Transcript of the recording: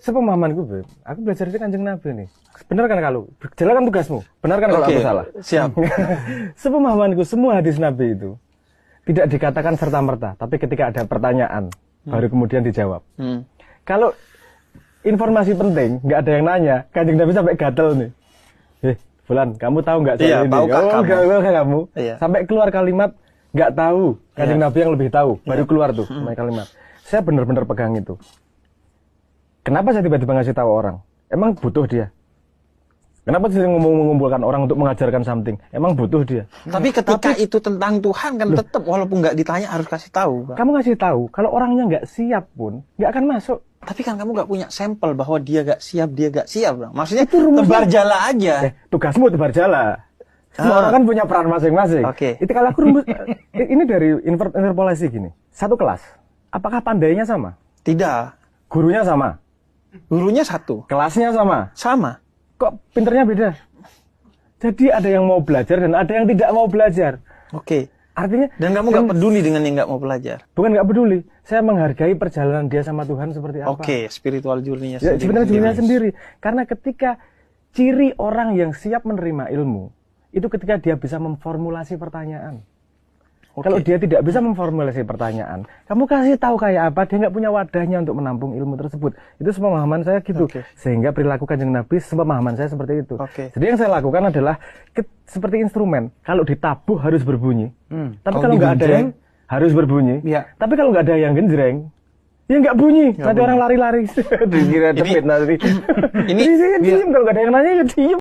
Sepemahamanku, Beb, aku belajar dari Kanjeng Nabi nih. Benar kan kalau jalankan tugasmu? Benar kan kalau aku salah? Siap. Sepemahamanku, semua hadis Nabi itu tidak dikatakan serta-merta, tapi ketika ada pertanyaan baru kemudian dijawab. Kalau informasi penting, nggak ada yang nanya, Kanjeng Nabi sampai gatel nih. Fulan, kamu tahu nggak soal ini? Kamu. Iya. Sampai keluar kalimat nggak tahu. Kanjeng Nabi yang lebih tahu, baru keluar tuh kalimat. Saya benar-benar pegang itu. Kenapa saya tiba-tiba ngasih tahu orang? Emang butuh dia? Kenapa sering mengumpulkan orang untuk mengajarkan something? Emang butuh dia? Tapi ketika itu tentang Tuhan kan tetap walaupun nggak ditanya harus kasih tahu. Pak. Kamu ngasih tahu, kalau orangnya nggak siap pun nggak akan masuk. Tapi kan kamu nggak punya sampel bahwa dia nggak siap, Bang. Maksudnya itu tebar jala aja. Tugasmu tebar jala. Semua orang kan punya peran masing-masing. Oke. Itu kalau aku rumus, ini dari interpolasi gini. Satu kelas, apakah pandainya sama? Tidak. Gurunya sama? Gurunya satu. Kelasnya sama? Sama. Kok pinternya beda? Jadi ada yang mau belajar dan ada yang tidak mau belajar. Oke. Artinya, dan kamu nggak peduli dengan yang nggak mau belajar? Bukan nggak peduli. Saya menghargai perjalanan dia sama Tuhan seperti apa. Oke, spiritual journey-nya sendiri. Sebenarnya journey-nya sendiri. Karena ketika ciri orang yang siap menerima ilmu, itu ketika dia bisa memformulasi pertanyaan. Kalau dia tidak bisa memformulasi pertanyaan, kamu kasih tahu kayak apa, dia nggak punya wadahnya untuk menampung ilmu tersebut. Itu sepemahaman saya gitu. Sehingga perilaku Kanjeng Nabi, sepemahaman saya seperti itu. Jadi yang saya lakukan adalah seperti instrumen. Kalau ditabuh harus berbunyi. Tapi kalau nggak ada yang harus berbunyi. Tapi kalau nggak ada yang genjreng, ya nggak bunyi. Nanti orang lari-lari. Dikira cepet nanti. Ini kalau nggak ada yang nanya, ya diem.